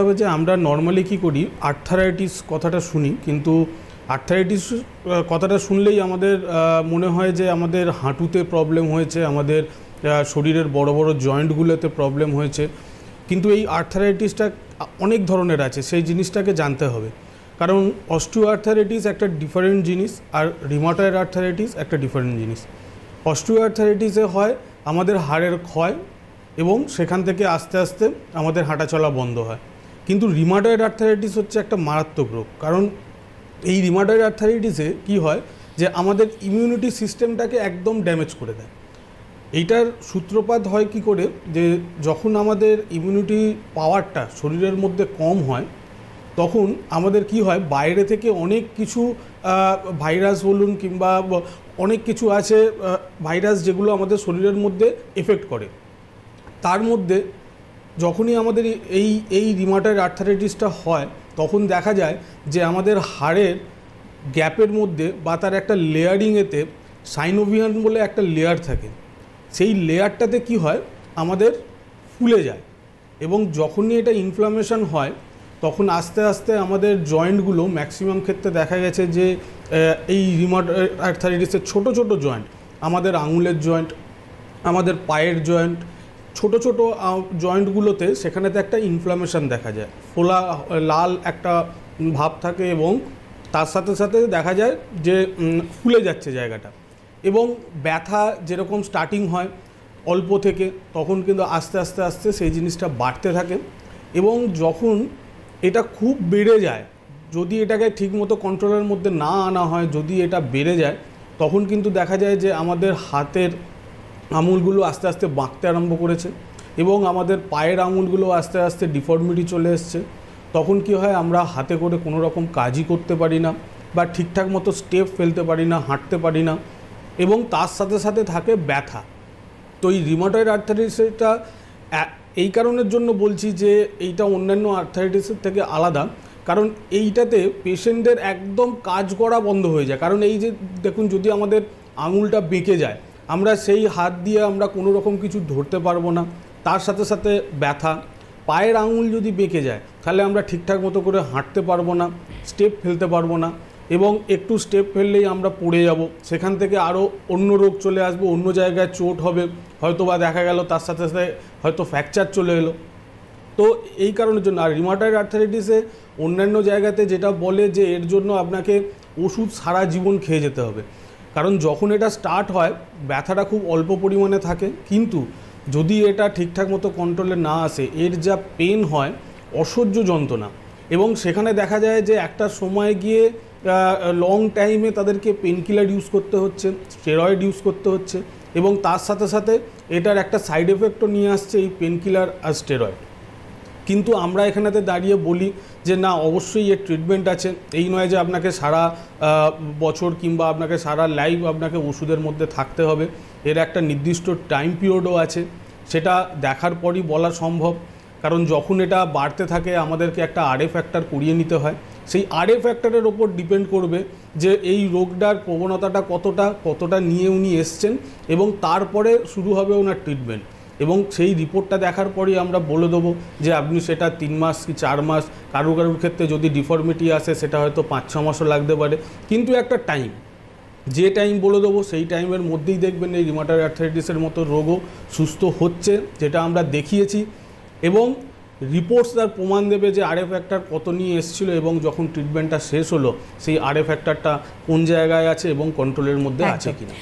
তবে যে আমরা নর্মালি কি করি আর্থারাইটিস কথাটা শুনি, কিন্তু আর্থারাইটিস কথাটা শুনলেই আমাদের মনে হয় যে আমাদের হাঁটুতে প্রবলেম হয়েছে, আমাদের শরীরের বড় বড় জয়েন্টগুলোতে প্রবলেম হয়েছে। কিন্তু এই আর্থারাইটিসটা অনেক ধরনের আছে, সেই জিনিসটাকে জানতে হবে। কারণ অস্টিও আর্থারাইটিস একটা ডিফারেন্ট জিনিস, আর রিউমাটয়েড আর্থারাইটিস একটা ডিফারেন্ট জিনিস। অস্টিও আর্থারাইটিসে হয় আমাদের হাড়ের ক্ষয় এবং সেখান থেকে আস্তে আস্তে আমাদের হাঁটাচলা বন্ধ হয়। কিন্তু রিউমাটয়েড আর্থারাইটিস হচ্ছে একটা মারাত্মক রোগ। কারণ এই রিউমাটয়েড আর্থারাইটিসে কি হয় যে আমাদের ইমিউনিটি সিস্টেমটাকে একদম ড্যামেজ করে দেয়। এইটার সূত্রপাত হয় কি করে, যে যখন আমাদের ইমিউনিটি পাওয়ারটা শরীরের মধ্যে কম হয়, তখন আমাদের কি হয়, বাইরে থেকে অনেক কিছু ভাইরাস বলুন কিংবা অনেক কিছু আছে ভাইরাস যেগুলো আমাদের শরীরের মধ্যে এফেক্ট করে। তার মধ্যে যখনই আমাদের এই রিউমাটয়েড আর্থারাইটিসটা হয়, তখন দেখা যায় যে আমাদের হাড়ের গ্যাপের মধ্যে বা তার একটা লেয়ারিংয়েতে সাইনোভিয়ান বলে একটা লেয়ার থাকে, সেই লেয়ারটাতে কি হয় আমাদের ফুলে যায়। এবং যখনই এটা ইনফ্লামেশন হয়, তখন আস্তে আস্তে আমাদের জয়েন্টগুলো ম্যাক্সিমাম ক্ষেত্রে দেখা গেছে যে এই রিউমাটয়েড আর্থারাইটিসের ছোট ছোট জয়েন্ট, আমাদের আঙুলের জয়েন্ট, আমাদের পায়ের জয়েন্ট, ছোট ছোট জয়েন্টগুলোতে সেখানেতে একটা ইনফ্লামেশন দেখা যায়, ফোলা লাল একটা ভাব থাকে এবং তার সাথে সাথে দেখা যায় যে ফুলে যাচ্ছে জায়গাটা। এবং ব্যথা যেরকম স্টার্টিং হয় অল্প থেকে, তখন কিন্তু আস্তে আস্তে আস্তে সেই জিনিসটা বাড়তে থাকে। এবং যখন এটা খুব বেড়ে যায়, যদি এটাকে ঠিকমতো কন্ট্রোলের মধ্যে না আনা হয়, যদি এটা বেড়ে যায়, তখন কিন্তু দেখা যায় যে আমাদের হাতের আঙুলগুলো আস্তে আস্তে বাঁকতে আরম্ভ করেছে এবং আমাদের পায়ের আঙুলগুলো আস্তে আস্তে ডিফর্মিটি চলে এসছে। তখন কি হয়, আমরা হাতে করে কোনো রকম কাজই করতে পারি না, বা ঠিকঠাক মতো স্টেপ ফেলতে পারি না, হাঁটতে পারি না, এবং তার সাথে সাথে থাকে ব্যথা। তো এই রিউমাটয়েড আর্থারাইটিসটা এই কারণের জন্য বলছি যে এইটা অন্যান্য আর্থারাইটিসের থেকে আলাদা, কারণ এইটাতে পেশেন্টদের একদম কাজ করা বন্ধ হয়ে যায়। কারণ এই যে দেখুন, যদি আমাদের আঙুলটা বেঁকে যায়, আমরা সেই হাত দিয়ে আমরা কোনো রকম কিছু ধরতে পারবো না, তার সাথে সাথে ব্যথা। পায়ের আঙুল যদি বেঁকে যায়, তাহলে আমরা ঠিকঠাক মতো করে হাঁটতে পারবো না, স্টেপ ফেলতে পারবো না, এবং একটু স্টেপ ফেললেই আমরা পড়ে যাব, সেখান থেকে আরও অন্য রোগ চলে আসবে, অন্য জায়গায় চোট হবে, হয়তো বা দেখা গেল তার সাথে সাথে হয়তো ফ্র্যাকচার চলে এলো। তো এই কারণের জন্য, আর রিউমাটয়েড আর্থারাইটিসে অন্যান্য জায়গাতে যেটা বলে যে এর জন্য আপনাকে ওষুধ সারা জীবন খেয়ে যেতে হবে। কারণ যখন এটা স্টার্ট হয়, ব্যথাটা খুব অল্প পরিমাণে থাকে, কিন্তু যদি এটা ঠিকঠাক মতো কন্ট্রোলে না আসে, এর যা পেন হয়, অসহ্য যন্ত্রণা। এবং সেখানে দেখা যায় যে একটা সময় গিয়ে লং টাইমে তাদেরকে পেনকিলার ইউজ করতে হচ্ছে, স্টেরয়েড ইউজ করতে হচ্ছে, এবং তার সাথে সাথে এটার একটা সাইড এফেক্টও নিয়ে আসছে এই পেনকিলার আর স্টেরয়েড। কিন্তু আমরা এখানেতে দাঁড়িয়ে বলি যে না, অবশ্যই এর ট্রিটমেন্ট আছে। এই নয় যে আপনাকে সারা বছর কিংবা আপনাকে সারা লাইফ আপনাকে ওষুধের মধ্যে থাকতে হবে। এর একটা নির্দিষ্ট টাইম পিরিয়ডও আছে, সেটা দেখার পরই বলা সম্ভব। কারণ যখন এটা বাড়তে থাকে, আমাদেরকে একটা আরএ ফ্যাক্টর করিয়ে নিতে হয়। সেই আরএ ফ্যাক্টরের ওপর ডিপেন্ড করবে যে এই রোগটার প্রবণতাটা কতটা নিয়ে উনি এসছেন, এবং তারপরে শুরু হবে ওনার ট্রিটমেন্ট। এবং সেই রিপোর্টটা দেখার পরই আমরা বলে দেবো যে আপনি সেটা 3 মাস কি 4 মাস, কারোর ক্ষেত্রে যদি ডিফর্মিটি আসে সেটা হয়তো 5-6 মাসও লাগতে পারে। কিন্তু একটা টাইম, যে টাইম বলে দেবো সেই টাইমের মধ্যেই দেখবেন এই রিউমাটয়েড আর্থারাইটিসের মতো রোগও সুস্থ হচ্ছে, যেটা আমরা দেখিয়েছি। এবং রিপোর্টস তার প্রমাণ দেবে যে আরএ ফ্যাক্টর কত নিয়ে এসেছিলো, এবং যখন ট্রিটমেন্টটা শেষ হলো সেই আরএ ফ্যাক্টরটা কোন জায়গায় আছে এবং কন্ট্রোলের মধ্যে আছে কিনা।